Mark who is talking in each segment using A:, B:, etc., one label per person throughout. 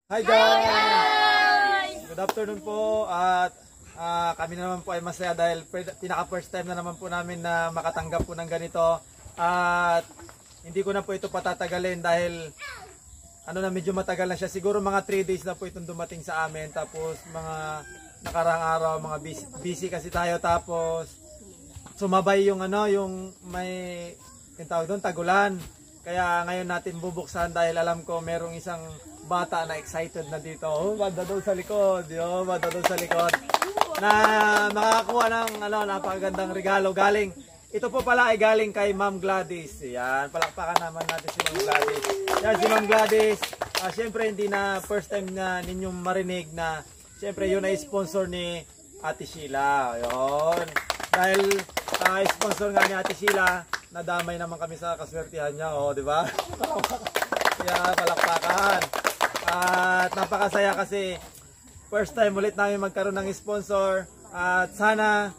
A: Hi guys! Good afternoon po at kami naman po ay masaya dahil pinaka first time na naman po namin na makatanggap po ng ganito at hindi ko na po ito patatagalin dahil medyo matagal na siya, siguro mga 3 days na po itong dumating sa amin, tapos mga nakarang araw mga busy kasi tayo, tapos sumabay yung yung may tawag doon, tagulan. Kaya ngayon natin bubuksan dahil alam ko merong isang bata na excited na dito. Banda doon sa likod. Banda doon sa likod. Na makakakuha ng napakagandang regalo galing. Ito po pala ay galing kay Ma'am Gladys. Yan, palakpakan naman natin si Ma'am Gladys. Yan si Ma'am Gladys. Siyempre hindi na first time na ninyong marinig na siyempre yun ay sponsor ni Ate Sheila. Yun. Dahil sponsor nga ni Ate Sheila, nadamay naman kami sa kaswertihan niya, di ba? Kaya palakpakan. At napakasaya kasi first time ulit namin magkaroon ng sponsor at sana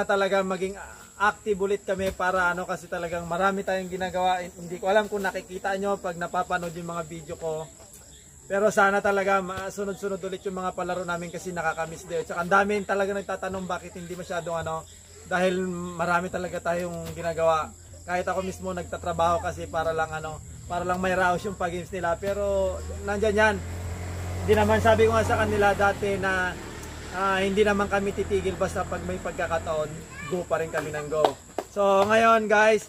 A: talaga maging active ulit kami para kasi talagang marami tayong ginagawa. Hindi ko alam kung nakikita nyo pag napapanood yung mga video ko. Pero sana talaga sunod-sunod ulit yung mga palaro namin kasi nakakamiss din. Tsaka ang dami talaga nagtatanong bakit hindi masyadong dahil marami talaga tayong ginagawa. Kahit ako mismo nagtatrabaho kasi para lang may raos yung pag-games nila. Pero nandyan yan. Hindi naman, sabi ko nga sa kanila dati na hindi naman kami titigil basta pag may pagkakataon, go pa rin kami ng go. So ngayon guys,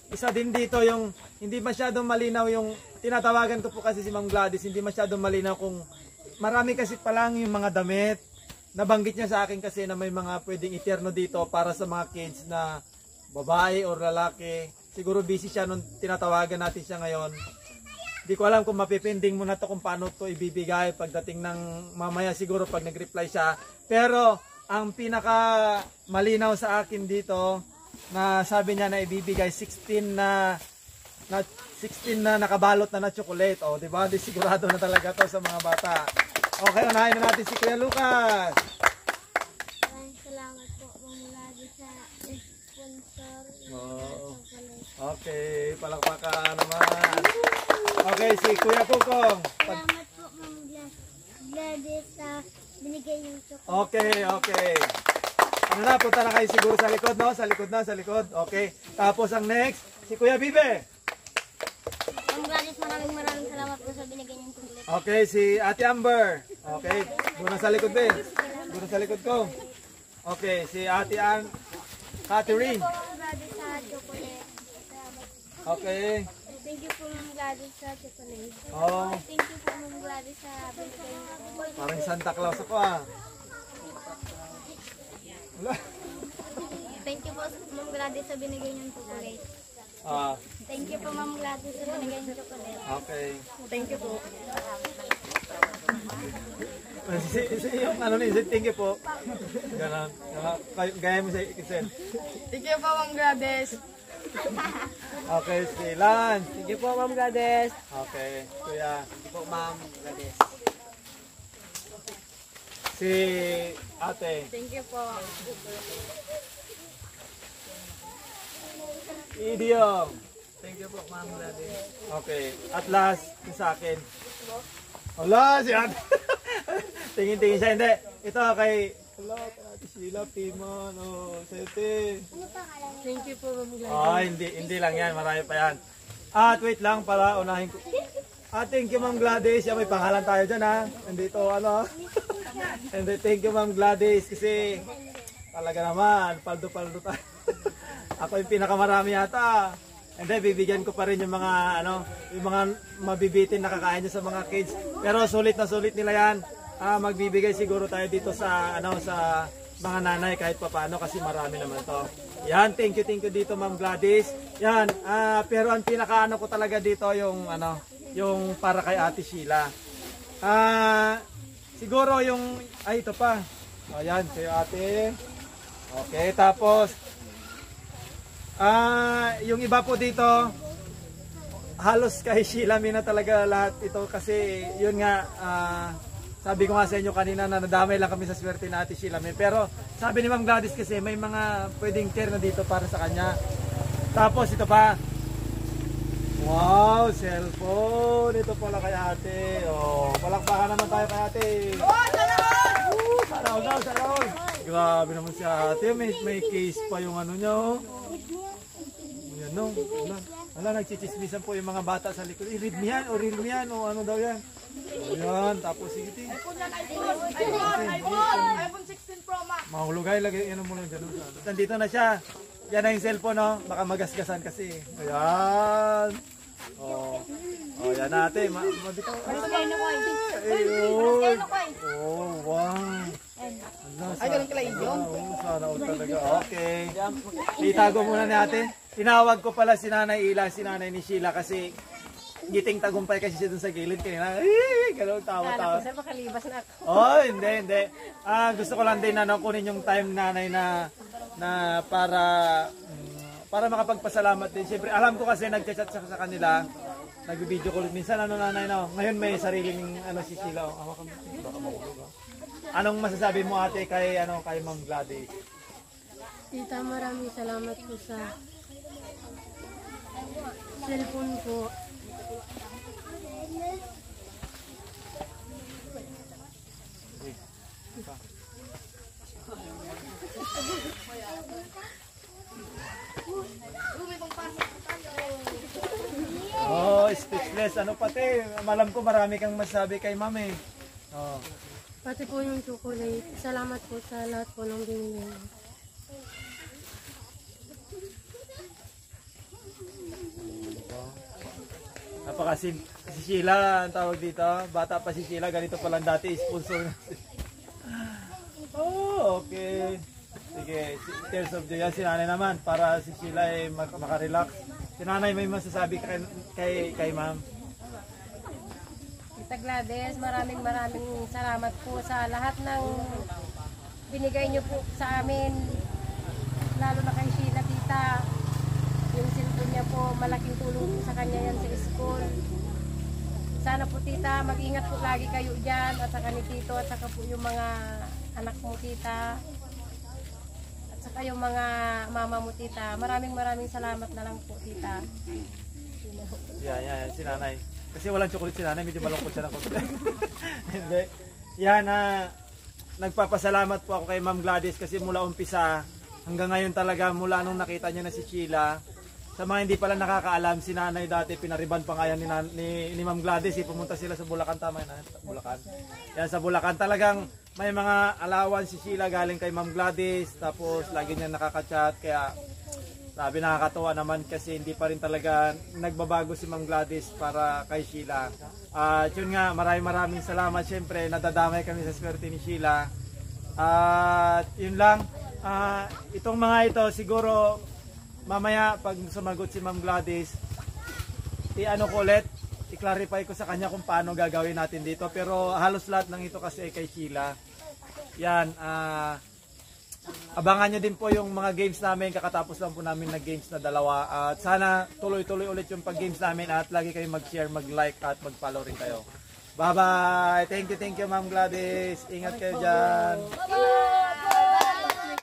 A: isa din dito yung hindi masyadong malinaw yung tinatawagan ko po kasi si Ma'am Gladys, hindi masyadong malinaw kung marami kasi palang yung mga damit. Nabanggit niya sa akin kasi na may mga pwedeng iterno dito para sa mga kids na babae or lalaki. Siguro busy siya nung tinatawagan natin siya ngayon. Hindi ko alam kung mapipending muna to kung paano to ibibigay pagdating ng mamaya siguro pag nag-reply siya. Pero ang pinaka malinaw sa akin dito na sabi niya na ibibigay 16 na nakabalot na chocolate. Di ba? Di sigurado na talaga to sa mga bata. Okay, unahin na natin si Kuya Lucas.
B: Maraming salamat po mula sa sponsor.
A: Okay, palakpakan naman. Okay, si Kuya Pukong.
B: Salamat po Ma'am Gladys sa binigay yung chocolate.
A: Okay. Punta na kayo siguro sa likod, no? Sa likod. Okay. Tapos ang next, si Kuya Bibe.
B: Ma'am Gladys, maraming salamat po sa binigay yung chocolate.
A: Okay, si Ate Amber. Okay, doon sa likod din. Doon sa likod ko. Okay, si Ate Catherine.
B: Thank you po Ma'am Gladys sa chocolate.
A: Okay.
B: Thank you po Ma'am Gladys sa chocolate.
A: Oh,
B: Thank you po Ma'am Gladys sa binigay yung chocolate.
A: parang Santa Claus ako Wala.
B: Thank you po Ma'am Gladys sa binigay yung chocolate. Thank you po Ma'am Gladys sa binigay yung chocolate.
A: Okay.
B: Thank you po.
A: Yung thank you po. Ganon. Gaya mo sa Ikisen.
C: Thank you po, Ma'am Gladys.
A: Okay, si Lance.
C: Thank you po, Ma'am Gladys.
A: Okay, Kuya.
C: Thank you po, Ma'am Gladys.
A: Si Ate.
C: Thank you po.
A: Idiom.
C: Thank you po, Ma'am Gladys.
A: Okay, at last, yung sa akin. Wala, si Ate. Tingin-tingin siya. Hindi, ito kay Ate Sheila, Pimon, Sete.
C: Thank you po, Ma'am Gladys.
A: Hindi lang yan, marami pa yan. At wait lang para unahin ko. Thank you Ma'am Gladys. May pangalan tayo dyan Nandito And thank you Ma'am Gladys kasi talaga naman, paldo-paldo tayo. Ako yung pinakamarami yata. And then bibigyan ko pa rin yung mga yung mga mabibitin na kakain niya sa mga kids. Pero sulit na sulit nila yan. Magbibigay siguro tayo dito sa sa mga nanay kahit papaano kasi marami naman to. Yan, thank you dito Ma'am Gladys. Yan, pero ang pinaka ko talaga dito yung yung para kay Ate Sheila. Siguro yung ito pa. Ayan, kay Ate. Okay, tapos yung iba po dito halos kay Sheila Mina talaga lahat ito kasi yun nga sabi ko nga sa inyo kanina na nadamay lang kami sa swerte na Ate Sheila Mina. Pero sabi ni Ma'am Gladys kasi may mga pwedeng terno dito para sa kanya. Tapos ito pa. Wow, cellphone. Ito pala kay ate. Oh, palakpakan naman tayo kay ate. Sana all daw, sana all. Grabe naman si ate. May case pa yung ano niya. Oh. Yan no. Wala, nagchichismisan po yung mga bata sa likod. Read me yan o read me yan o ano daw yan. Ayan, tapos sige.
D: iPhone 16 Pro Max.
A: Mahulugay, lagay yan mo lang dyan. Nandito na siya. Yan na yung cellphone, no? Baka magasgasan kasi. Ayan. Oh, yan natin. Mabitaw. Oh, wow.
C: Ay, ganun kala yun?
A: Sana all talaga. Okay. Itago muna ni ate. Tinawag ko pala si Nanay Ila, si Nanay ni Sheila kasi giting tagumpay kasi siya dun sa gilid kanina. Ganun, tawa-tawa.
C: Sir, makalibas na ako.
A: Oh, hindi. Gusto ko lang din na kunin yung time nanay na para makapagpasalamat din. Siyempre, alam ko kasi nagchat sa kanila, nag-video call minsan nanay no. Ngayon may sariling si Sheila. Baka mahulog. Anong masasabi mo ate kay Ma'am Gladys?
E: Tita, maraming salamat po sa cellphone po.
A: Oh, speechless. Ano pati? Malam ko marami kang masabi kay Ma'am eh. Oh.
E: Pati po yung chocolate. Salamat po sa lahat po ng binigay niyo.
A: Si Sheila, ang tawag dito. Bata pa si Sheila, ganito pa lang dati, sponsor na. Oh, okay. Sige, Tears of Joy. Yan si nanay naman, para si Sheila ay makarelax. Si nanay may masasabi kay ma'am.
C: Tita Gladys, maraming salamat po sa lahat ng binigay niyo po sa amin. Lalo na kay Sheila, tita. Yung cellphone niya po, malaking tulong po sa kanya yan sa school. Sana po tita, mag-ingat po lagi kayo dyan at saka ni tito at saka po yung mga anak mo tita. At saka yung mga mama mo tita. Maraming salamat na lang po tita.
A: Yan, si nanay. Kasi walang chocolate si nanay, medyo malungkot siya ng konti. Hindi. Yan, nagpapasalamat po ako kay Ma'am Gladys kasi mula umpisa hanggang ngayon talaga, mula nung nakita niya na si Sheila. Sa mga hindi pala nakakaalam, si nanay dati pinariban pa nga yan ni Ma'am Gladys. Pumunta sila sa Bulacan, tama yun, Bulacan. Yan sa Bulacan talagang may mga alawan si Sheila galing kay Ma'am Gladys. Tapos lagi niya nakaka-chat. Kaya sabi nakakatuwa naman kasi hindi pa rin talaga nagbabago si Ma'am Gladys para kay Sheila. At yun nga, maraming salamat. Siyempre nadadamay kami sa swerte ni Sheila. At yun lang. Itong mga ito siguro mamaya pag sumagot si Ma'am Gladys, i-ano ko ulit, i-clarify ko sa kanya kung paano gagawin natin dito. Pero halos lahat ng ito kasi kay Sheila. Yan, abangan nyo din po yung mga games namin. Kakatapos lang po namin na games na dalawa. At sana tuloy-tuloy ulit yung pag-games namin at lagi kayo mag-share, mag-like at mag-follow rin kayo. Bye-bye! Thank you Ma'am Gladys. Ingat kayo dyan.
B: Bye-bye!